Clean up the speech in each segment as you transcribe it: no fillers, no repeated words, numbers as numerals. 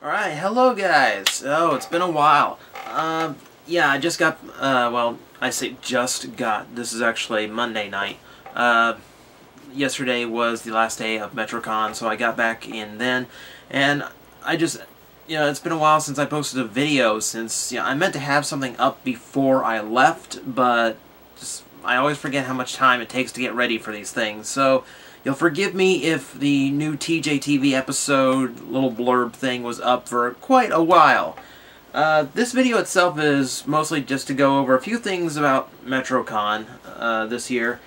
Alright, hello guys. Oh, it's been a while. Yeah, I just got, well, I say just got. This is actually Monday night. Yesterday was the last day of Metrocon, so I got back in then. And I just, it's been a while since I posted a video, since, I meant to have something up before I left, but I always forget how much time it takes to get ready for these things. So, you'll forgive me if the new TJTV episode little blurb thing was up for quite a while. This video itself is mostly just to go over a few things about Metrocon this year,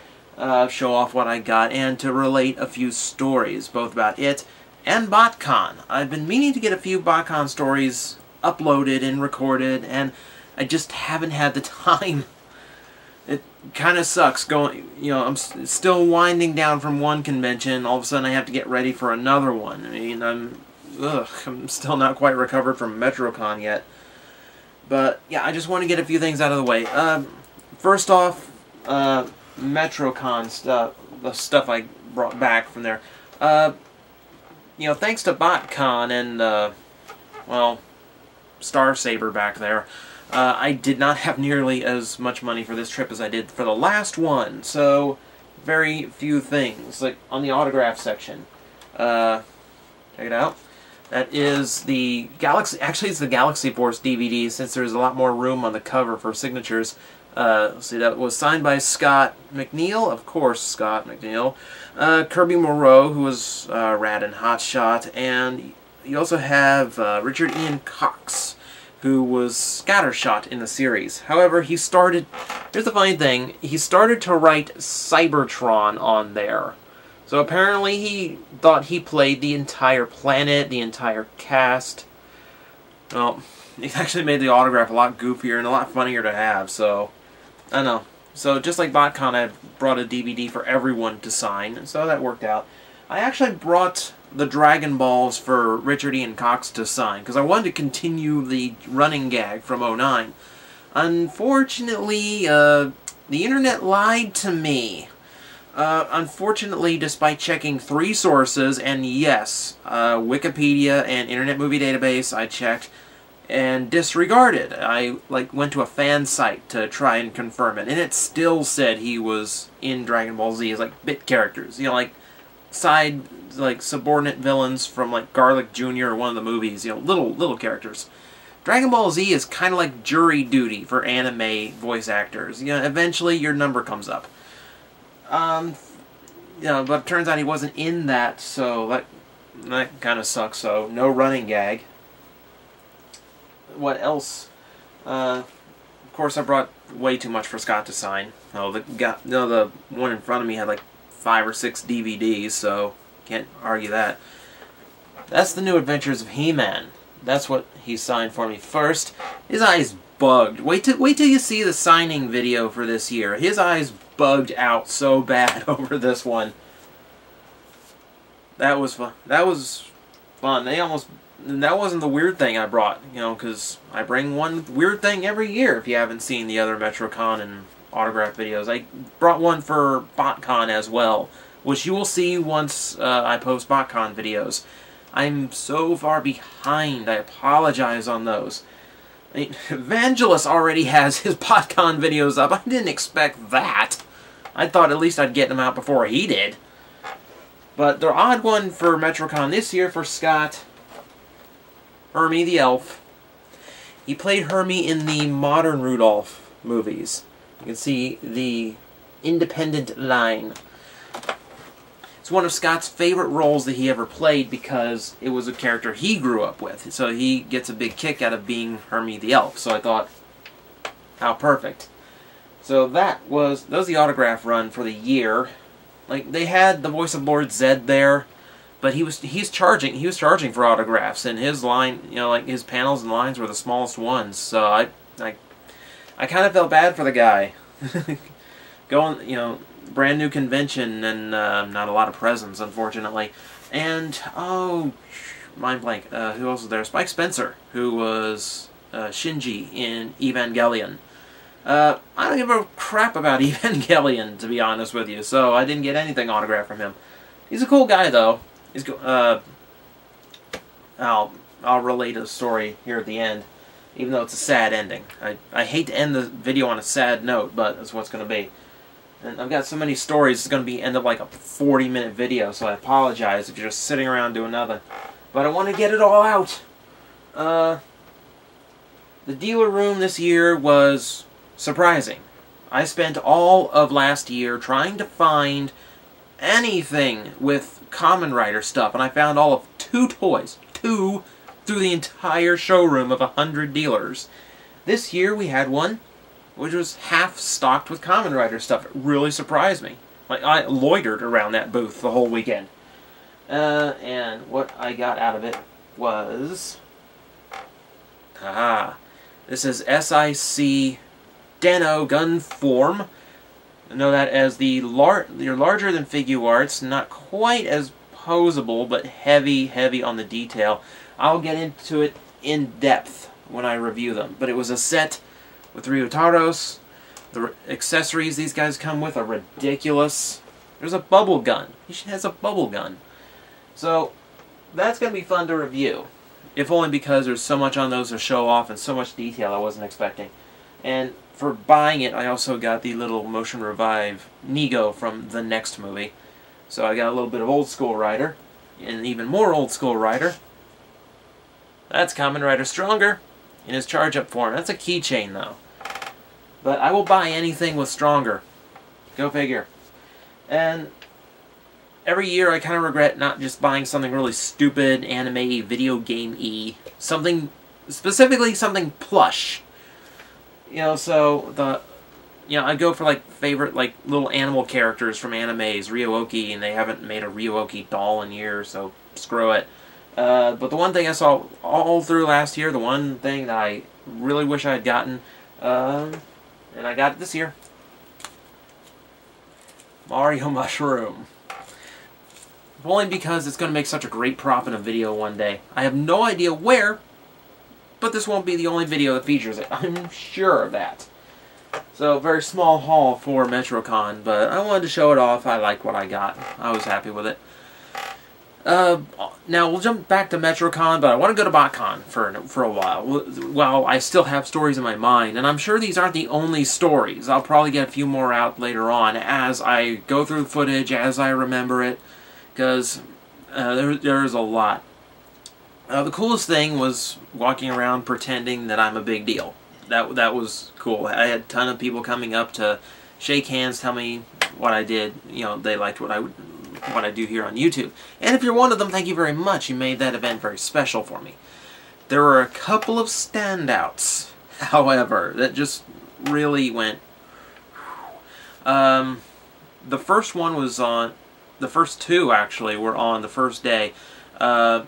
show off what I got, and to relate a few stories, both about it and Botcon. I've been meaning to get a few Botcon stories uploaded and recorded, and I just haven't had the time. It kind of sucks going, I'm still winding down from one convention, all of a sudden I have to get ready for another one. I mean, I'm still not quite recovered from Metrocon yet. But, yeah, I just want to get a few things out of the way. First off, Metrocon stuff, the stuff I brought back from there. Thanks to Botcon and, well, Star Saber back there, I did not have nearly as much money for this trip as I did for the last one, so very few things. Like on the autograph section, check it out. That is the Galaxy. Actually, it's the Galaxy Force DVD, since there's a lot more room on the cover for signatures. See, that was signed by Scott McNeil, of course, Scott McNeil, Kirby Moreau, who was rad and hotshot, and you also have Richard Ian Cox, who was scattershot in the series. However, he started... Here's the funny thing. He started to write Cybertron on there. So apparently he thought he played the entire planet, the entire cast. Well, he actually made the autograph a lot goofier and a lot funnier to have, so... I don't know. So just like Botcon, I brought a DVD for everyone to sign, so that worked out. I actually brought the Dragon Balls for Richard Ian Cox to sign, because I wanted to continue the running gag from '09. Unfortunately, the internet lied to me. Unfortunately, despite checking 3 sources, and yes, Wikipedia and Internet Movie Database, I checked and disregarded. I went to a fan site to try and confirm it, and it still said he was in Dragon Ball Z as bit characters, subordinate villains from Garlic Jr. or one of the movies, little characters. Dragon Ball Z is kind of like jury duty for anime voice actors. Eventually your number comes up. But it turns out he wasn't in that, so that kind of sucks. So no running gag. What else? Of course, I brought way too much for Scott to sign. The one in front of me had 5 or 6 DVDs, so can't argue that. That's the New Adventures of He-Man. That's what he signed for me first. His eyes bugged. Wait till you see the signing video for this year. His eyes bugged out so bad over this one. That was fun. That was fun. That wasn't the weird thing I brought, because I bring one weird thing every year if you haven't seen the other Metrocon and autograph videos. I brought one for Botcon as well, which you will see once I post Botcon videos. I'm so far behind, I apologize on those. Vangelis already has his Botcon videos up. I didn't expect that. I thought at least I'd get them out before he did. But the odd one for Metrocon this year for Scott, Hermie the Elf. He played Hermie in the modern Rudolph movies. You can see the independent line. It's one of Scott's favorite roles that he ever played because it was a character he grew up with. So he gets a big kick out of being Hermie the Elf. So I thought, how perfect. So that was the autograph run for the year. They had the voice of Lord Zed there, but he was charging for autographs, and his line, his panels and lines were the smallest ones. So I kind of felt bad for the guy. Going, brand new convention and not a lot of presents, unfortunately. And, oh, mind blank, who else was there? Spike Spencer, who was Shinji in Evangelion. I don't give a crap about Evangelion, to be honest with you, so I didn't get anything autographed from him. He's a cool guy, though. He's I'll relate a story here at the end, even though it's a sad ending. I hate to end the video on a sad note, but that's what it's going to be. And I've got so many stories, it's going to end up like a 40-minute video, so I apologize if you're just sitting around doing nothing. But I want to get it all out. The dealer room this year was surprising. I spent all of last year trying to find anything with Kamen Rider stuff, and I found all of 2 toys. 2 through the entire showroom of 100 dealers. This year we had one which was half stocked with Kamen Rider stuff. It really surprised me. Like, I loitered around that booth the whole weekend. And what I got out of it was... This is SIC Deno Gun Form. I know that as the larger than Figuarts, not quite as posable, but heavy on the detail. I'll get into it in depth when I review them. But it was a set with Ryotaros. The accessories these guys come with are ridiculous. There's a bubble gun. He has a bubble gun. So that's going to be fun to review. If only because there's so much on those to show off and so much detail I wasn't expecting. And for buying it, I also got the little Motion Revive Nego from the next movie. So I got a little bit of old school Rider, and even more old school Rider. That's Kamen Rider Stronger in his charge-up form. That's a keychain, though. But I will buy anything with Stronger. Go figure. And every year I kind of regret not just buying something really stupid, anime, video game-y. Something, specifically something plush. You know, so I go for like favorite like little animal characters from animes, Ryuoki, and they haven't made a Ryuoki doll in years, so screw it. But the one thing I saw all through last year, the one thing that I really wish I had gotten, and I got it this year, Mario Mushroom. Only because it's going to make such a great prop in a video one day. I have no idea where, but this won't be the only video that features it. I'm sure of that. So, very small haul for Metrocon, but I wanted to show it off. I like what I got. I was happy with it. Now, we'll jump back to Metrocon, but I want to go to Botcon for a while. While I still have stories in my mind, and I'm sure these aren't the only stories. I'll probably get a few more out later on as I go through footage, as I remember it, because there's a lot. The coolest thing was walking around pretending that I'm a big deal. That was cool. I had a ton of people coming up to shake hands, tell me what I did. You know, they liked what I do here on YouTube. And if you're one of them, thank you very much. You made that event very special for me. There were a couple of standouts, however, that just really went... the first one was on... The first two, actually, were on the first day. We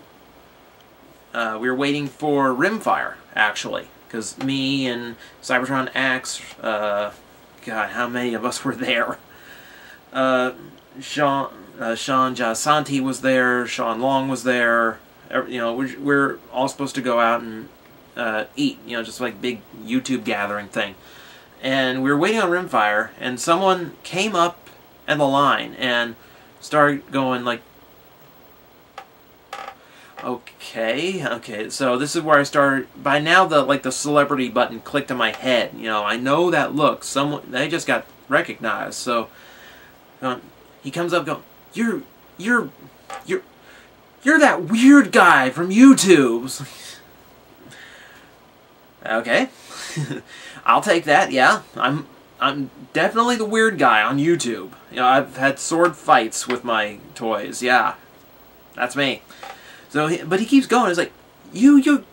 were waiting for Rimfire, actually. Because me and Cybertron X... God, how many of us were there? Sean Jasanti was there, Sean Long was there. You know, we're all supposed to go out and eat, you know, just like big YouTube gathering thing. And we were waiting on Rimfire, and someone came up in the line and started going like, okay, so this is where I started. By now, the celebrity button clicked in my head. You know, I know that look. They just got recognized. So he comes up going, You're that weird guy from YouTube. Okay. I'll take that, yeah. I'm definitely the weird guy on YouTube. You know, I've had sword fights with my toys, yeah. That's me. So, but he keeps going. He's like, you're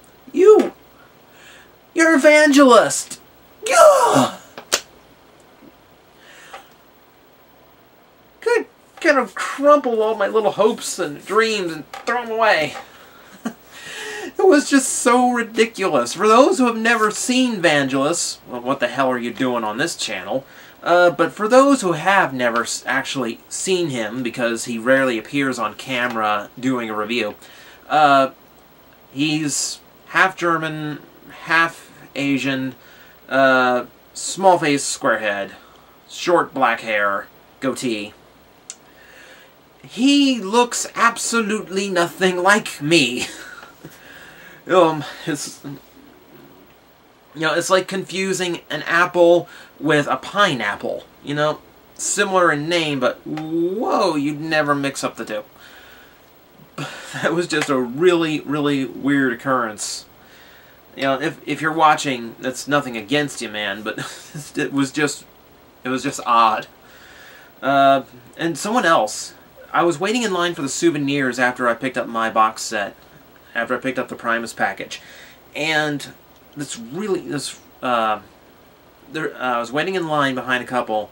Evangelist. Yeah. Could kind of crumple all my little hopes and dreams and throw them away. It was just so ridiculous. For those who have never seen Vangelis, well, what the hell are you doing on this channel? But for those who have never actually seen him, because he rarely appears on camera doing a review, he's half German, half Asian, small face, square head, short black hair, goatee. He looks absolutely nothing like me. It's, it's like confusing an apple with a pineapple. Similar in name, but whoa, you'd never mix up the two. That was just a really, really weird occurrence. If you're watching, that's nothing against you, man, but it was just odd. And someone else, I was waiting in line for the souvenirs after I picked up my box set, after I picked up the Primus package, and I was waiting in line behind a couple,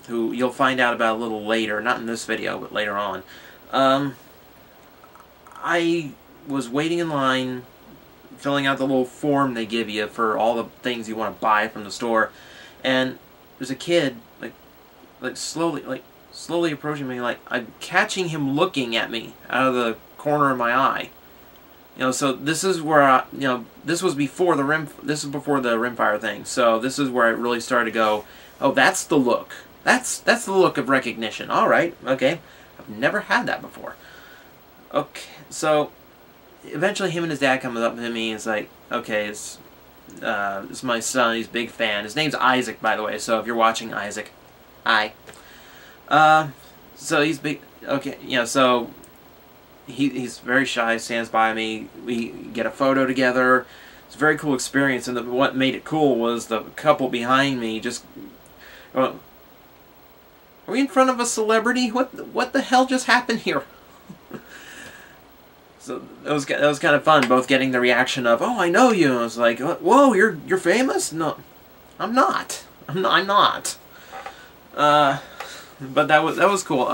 who you'll find out about a little later, not in this video, but later on. I was waiting in line, filling out the little form they give you for all the things you want to buy from the store, and there's a kid slowly approaching me, like I'm catching him looking at me out of the corner of my eye. So this is where this was before the rimfire thing. So this is where I really started to go, oh, that's the look. That's the look of recognition. All right, okay, I've never had that before. Okay, so eventually him and his dad comes up to me and is like, okay, it's my son, he's a big fan. His name's Isaac, by the way, so if you're watching, Isaac, hi. So he's big, okay, so he's very shy, stands by me, we get a photo together. It's a very cool experience, and what made it cool was the couple behind me just, are we in front of a celebrity? What the hell just happened here? So that was kind of fun, both getting the reaction of, oh, I know you. And I was like, whoa, you're famous? No, I'm not. I'm not. But that was cool.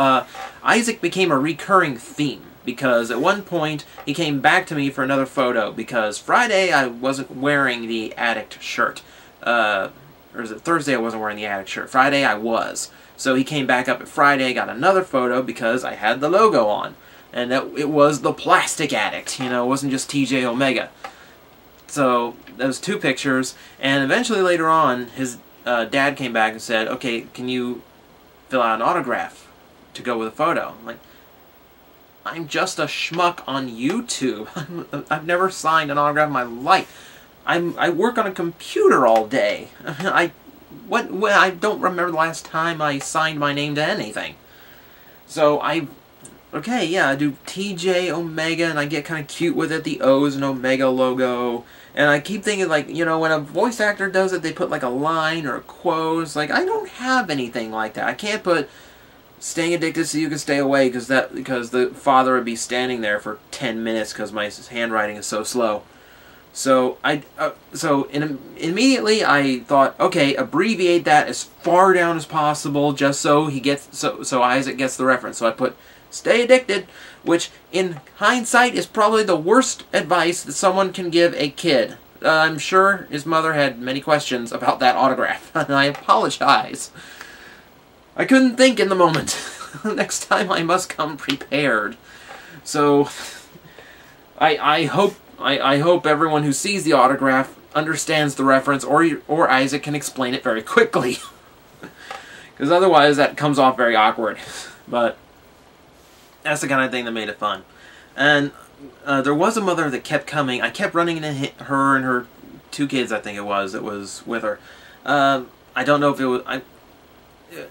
Isaac became a recurring theme because at one point he came back to me for another photo because Friday I wasn't wearing the Addict shirt. Or is it Thursday I wasn't wearing the Addict shirt? Friday I was. So he came back up at Friday, got another photo because I had the logo on. And that it was the Plastic Addict, it wasn't just TJ Omega. So, that was 2 pictures, and eventually later on, his dad came back and said, okay, can you fill out an autograph to go with a photo? I'm like, I'm just a schmuck on YouTube. I've never signed an autograph in my life. I work on a computer all day. I don't remember the last time I signed my name to anything. So, okay, yeah, I do TJ Omega, and I get kind of cute with it, the O's and Omega logo. And I keep thinking, like, when a voice actor does it, they put, like, a line or a quote. It's like, I don't have anything like that. I can't put staying addicted so you can stay away, because the father would be standing there for 10 minutes because my handwriting is so slow. So, immediately I thought, okay, abbreviate that as far down as possible, just so so Isaac gets the reference. So I put stay addicted, which in hindsight is probably the worst advice that someone can give a kid. I'm sure his mother had many questions about that autograph, and I apologize. I couldn't think in the moment. Next time I must come prepared. So, I hope everyone who sees the autograph understands the reference, or Isaac can explain it very quickly. Because otherwise that comes off very awkward. But that's the kind of thing that made it fun. And there was a mother that kept coming. I kept running into her and her 2 kids, I think it was, that was with her. I don't know if it was...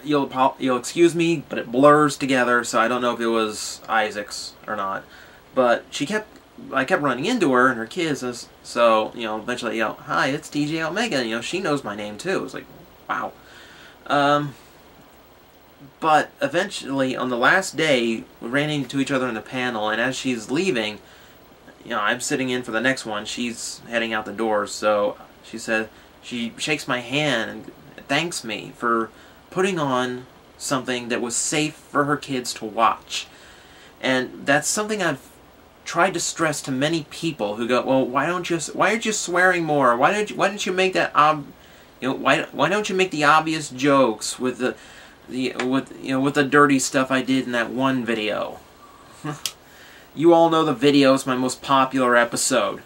You'll excuse me, but it blurs together, so I don't know if it was Isaac's or not. But I kept running into her and her kids, so, eventually, hi, it's TJ Omega, she knows my name too. It was like, wow. But eventually, on the last day, we ran into each other in the panel, and as she's leaving, I'm sitting in for the next one, she's heading out the door, so she shakes my hand and thanks me for putting on something that was safe for her kids to watch. And that's something I've tried to stress to many people who go, well, why aren't you swearing more? Why don't you make that why don't you make the obvious jokes with the dirty stuff I did in that one video? You all know the video is my most popular episode.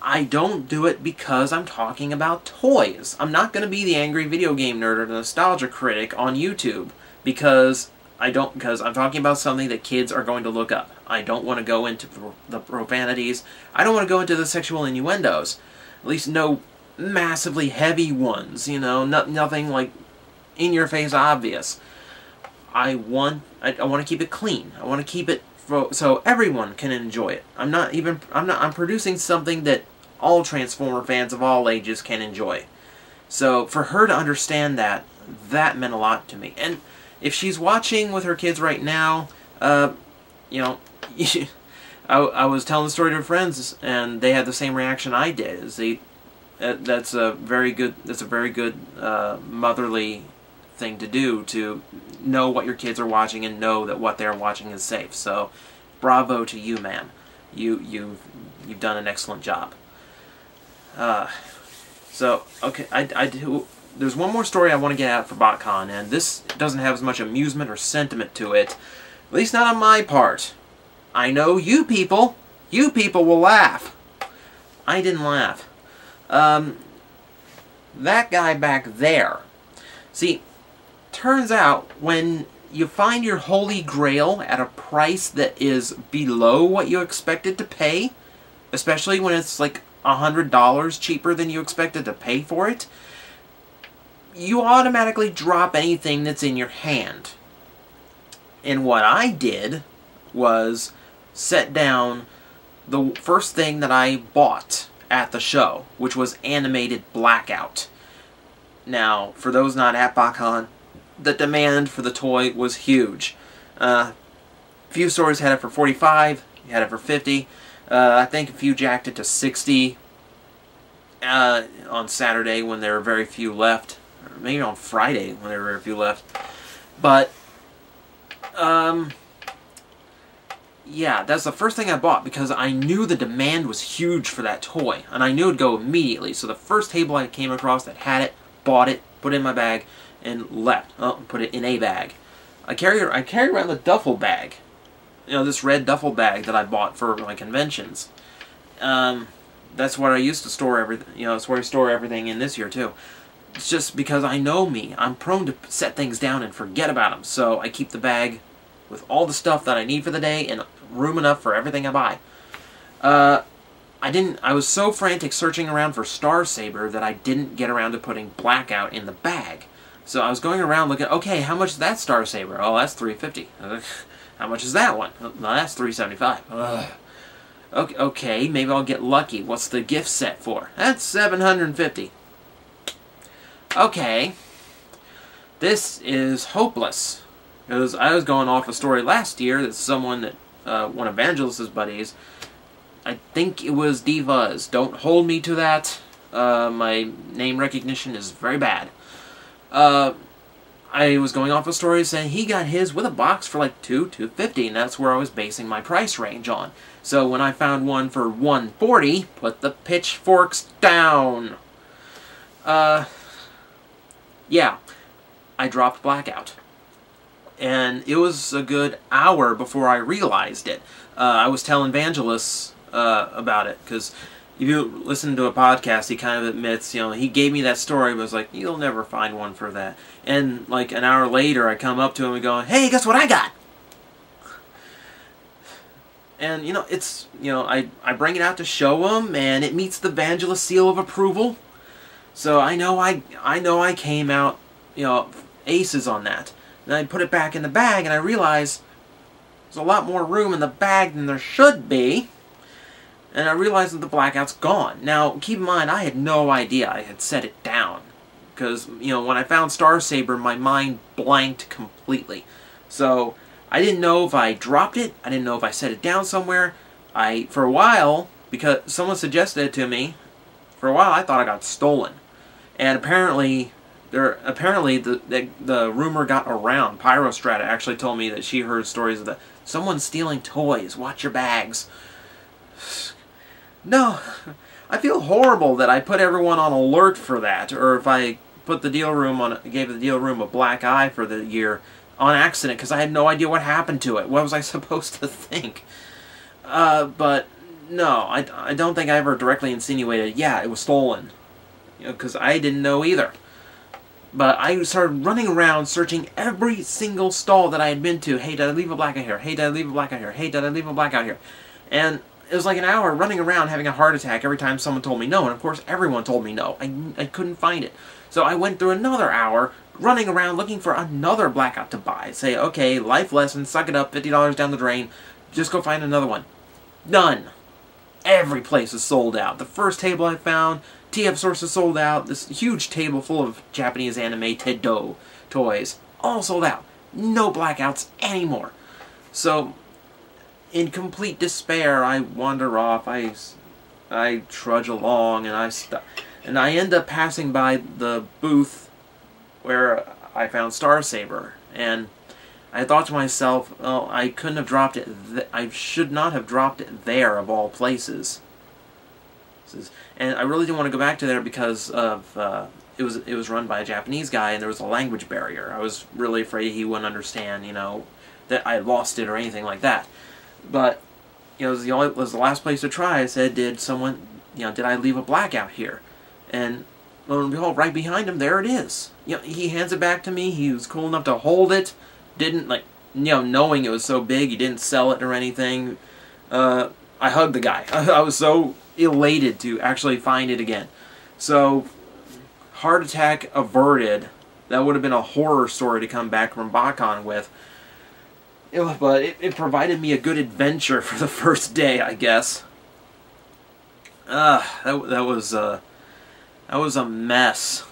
I don't do it because I'm talking about toys. I'm not going to be the angry video game nerd or the nostalgia critic on YouTube because I don't, because I'm talking about something that kids are going to look up. I don't want to go into the profanities. I don't want to go into the sexual innuendos. At least no massively heavy ones, you know, nothing like in-your-face obvious. I want to keep it clean. I want to keep it so everyone can enjoy it. I'm producing something that all Transformer fans of all ages can enjoy. So for her to understand that meant a lot to me. And if she's watching with her kids right now, you know, I was telling the story to her friends, and they had the same reaction I did. That's a very good motherly thing to do, to know what your kids are watching and know that what they're watching is safe. So, bravo to you, ma'am. You've done an excellent job. So okay, there's one more story I want to get out for Botcon, and this doesn't have as much amusement or sentiment to it, at least not on my part. I know you people will laugh. I didn't laugh. That guy back there. See, turns out when you find your holy grail at a price that is below what you expected to pay, especially when it's like $100 cheaper than you expected to pay for it, you automatically drop anything that's in your hand. And what I did was set down the first thing that I bought at the show, which was animated Blackout. Now, for those not at Botcon, the demand for the toy was huge. Few stores had it for $45, you had it for $50. I think a few jacked it to $60 on Saturday when there were very few left. Or maybe on Friday when there were very few left. But, yeah, that's the first thing I bought because I knew the demand was huge for that toy. And I knew it would go immediately. So the first table I came across that had it, bought it, put it in my bag, and left. Oh, put it in a bag. I carry around the duffel bag. You know, this red duffel bag that I bought for my conventions. That's what I used to store everything. You know, it's where I store everything in this year too. It's just because I know me. I'm prone to set things down and forget about them. So I keep the bag with all the stuff that I need for the day and room enough for everything I buy. I was so frantic searching around for Star Saber that I didn't get around to putting Blackout in the bag. So I was going around looking, okay, how much is that Star Saber? Oh, that's $350. How much is that one? Oh, no, that's $375. Okay, maybe I'll get lucky. What's the gift set for? That's $750. Okay, this is hopeless. Because I was going off a story last year that someone that, one of Evangelist's buddies, I think it was Divas. Don't hold me to that. My name recognition is very bad. I was going off a story saying he got his with a box for like $250, and that's where I was basing my price range on. So when I found one for $140, put the pitchforks down. Yeah, I dropped Blackout. And it was a good hour before I realized it. I was telling Vangelis about it, because if you listen to a podcast, he kind of admits, you know, he gave me that story, but was like, you'll never find one for that. And like an hour later, I come up to him and go, hey, guess what I got? And, you know, it's, you know, I bring it out to show him, and it meets the Vangelis seal of approval. So I know I came out, you know, aces on that. And I put it back in the bag, and I realize there's a lot more room in the bag than there should be. And I realized that the Blackout's gone. Now, keep in mind, I had no idea I had set it down. Because, you know, when I found Star Saber, my mind blanked completely. So, I didn't know if I dropped it. I didn't know if I set it down somewhere. For a while, because someone suggested it to me, for a while I thought I got stolen. And apparently the rumor got around. Pyrostrata actually told me that she heard stories of someone stealing toys. Watch your bags. No, I feel horrible that I put everyone on alert for that, or if I put the deal room gave the deal room a black eye for the year on accident because I had no idea what happened to it. What was I supposed to think? But no, I don't think I ever directly insinuated, yeah, it was stolen, you know, because I didn't know either. But I started running around searching every single stall that I had been to. Hey, did I leave a blackout here? Hey, did I leave a blackout here? Hey, did I leave a blackout here? And it was like an hour running around having a heart attack every time someone told me no. And of course, everyone told me no. I couldn't find it. So I went through another hour running around looking for another blackout to buy. Say, okay, life lesson, suck it up, $50 down the drain. Just go find another one. None. Every place is sold out. The first table I found, TF Source is sold out. This huge table full of Japanese anime Tedo toys, all sold out. No blackouts anymore. So, in complete despair, I wander off. I trudge along, and I end up passing by the booth where I found Star Saber, and I thought to myself, well, I couldn't have dropped it. I should not have dropped it there, of all places. And I really didn't want to go back to there because of it was run by a Japanese guy, and there was a language barrier. I was really afraid he wouldn't understand, you know, that I had lost it or anything like that. But you know, it was the last place to try. I said, did I leave a blackout here? And lo and behold, right behind him, there it is. You know, he hands it back to me. He was cool enough to hold it. Didn't, like, you know, knowing it was so big, he didn't sell it or anything. I hugged the guy. I was so elated to actually find it again. So, heart attack averted. That would have been a horror story to come back from Botcon with. But it provided me a good adventure for the first day, I guess. That was a mess.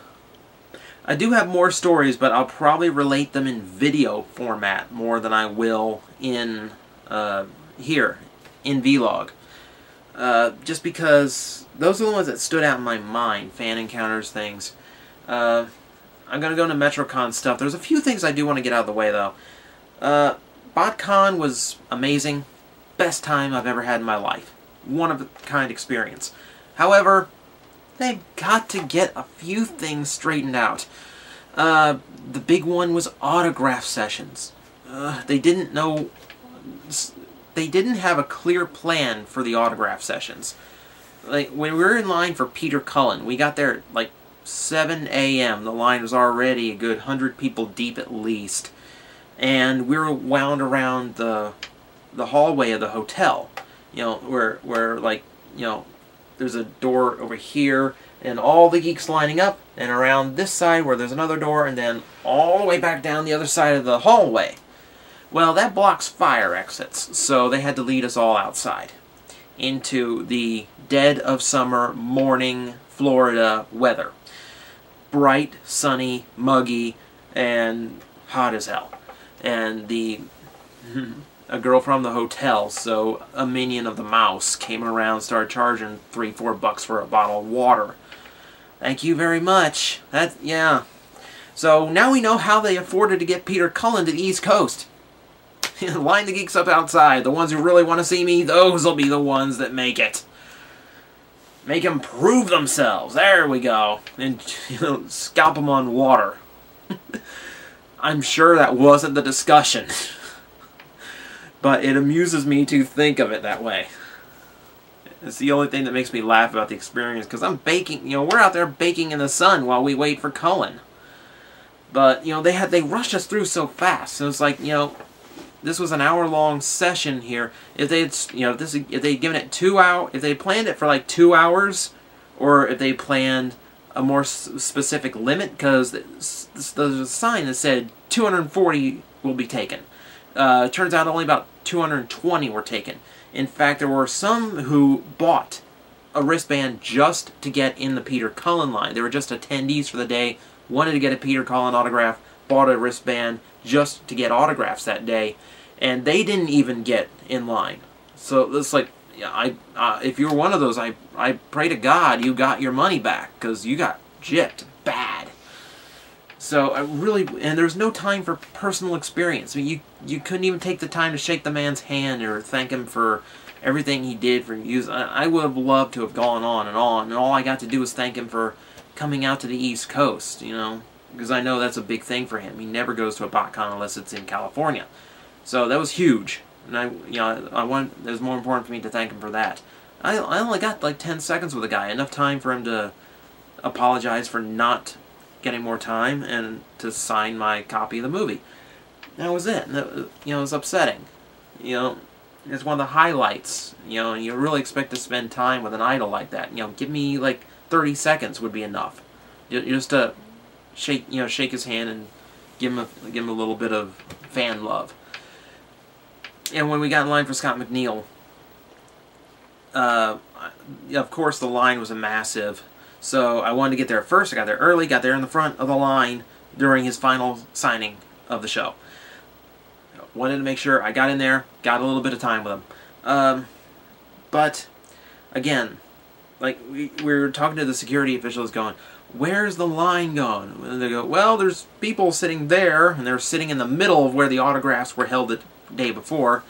I do have more stories, but I'll probably relate them in video format more than I will in here in vlog. Just because those are the ones that stood out in my mind, fan encounters things. I'm gonna go into Metrocon stuff. There's a few things I do want to get out of the way though. Botcon was amazing. Best time I've ever had in my life. One of a kind experience. However, they've got to get a few things straightened out. The big one was autograph sessions. They didn't have a clear plan for the autograph sessions. Like, when we were in line for Peter Cullen, we got there at like 7 a.m. The line was already a good 100 people deep at least. And we were wound around the hallway of the hotel. You know, where like, you know, there's a door over here, and all the geeks lining up, and around this side where there's another door, and then all the way back down the other side of the hallway. Well, that blocks fire exits, so they had to lead us all outside into the dead of summer morning Florida weather. Bright, sunny, muggy, and hot as hell. And a girl from the hotel, so a minion of the mouse, came around, started charging $3-4 for a bottle of water. Thank you very much. Yeah. So now we know how they afforded to get Peter Cullen to the East Coast. Line the geeks up outside. The ones who really want to see me, those will be the ones that make it. Make them prove themselves. There we go. And, you know, scalp them on water. I'm sure that wasn't the discussion. But it amuses me to think of it that way. It's the only thing that makes me laugh about the experience, because I'm baking, you know, we're out there baking in the sun while we wait for Cullen. But, you know, they rushed us through so fast. So it's like, you know, this was an hour-long session here. If they had, you know, if they'd given it 2 hours, if they planned it for like 2 hours, or if they planned a more specific limit, because there's a sign that said 240 will be taken. Turns out only about 220 were taken. In fact, there were some who bought a wristband just to get in the Peter Cullen line. They were just attendees for the day, wanted to get a Peter Cullen autograph, bought a wristband just to get autographs that day, and they didn't even get in line. So it's like, if you're one of those, I pray to God you got your money back, because you got gypped bad. So and there's no time for personal experience. I mean, you couldn't even take the time to shake the man's hand or thank him for everything he did for you. I would have loved to have gone on, and all I got to do was thank him for coming out to the East Coast, you know, because I know that's a big thing for him. He never goes to a Botcon unless it's in California. So that was huge, and it was more important for me to thank him for that. I only got like 10 seconds with the guy, enough time for him to apologize for not getting more time and to sign my copy of the movie. That was it. You know, it was upsetting. You know, it's one of the highlights. You know, and you really expect to spend time with an idol like that. You know, give me like 30 seconds would be enough. Just to shake his hand and give him a little bit of fan love. And when we got in line for Scott McNeil, of course the line was massive. So I wanted to get there first. I got there early, got there in the front of the line during his final signing of the show. Wanted to make sure I got in there, got a little bit of time with him. But, again, like, we were talking to the security officials going, where's the line going? And they go, well, there's people sitting there, and they're sitting in the middle of where the autographs were held the day before.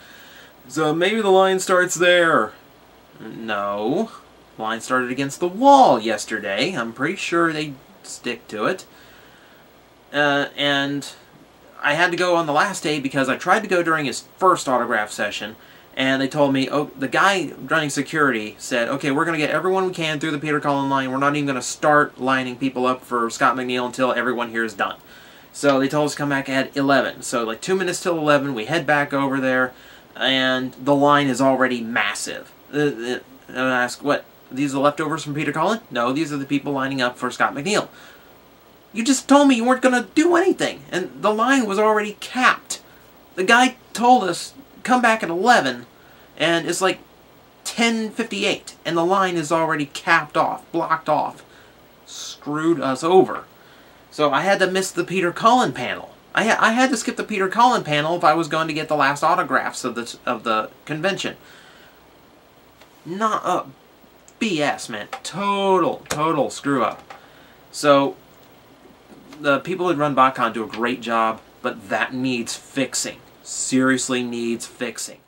So maybe the line starts there. No. The line started against the wall yesterday. I'm pretty sure they stick to it. And I had to go on the last day because I tried to go during his first autograph session, and they told me, oh, the guy running security said, okay, we're going to get everyone we can through the Peter Cullen line. We're not even going to start lining people up for Scott McNeil until everyone here is done. So they told us to come back at 11. So like 2 minutes till 11, we head back over there, and the line is already massive. And I ask, what, these are the leftovers from Peter Cullen? No, these are the people lining up for Scott McNeil. You just told me you weren't going to do anything, and the line was already capped. The guy told us, come back at 11, and it's like 10:58, and the line is already capped off, blocked off. Screwed us over. So I had to miss the Peter Cullen panel. I had to skip the Peter Cullen panel if I was going to get the last autographs of the convention. Not a BS, man. Total screw up. So the people who run Botcon do a great job, but that needs fixing. Seriously needs fixing.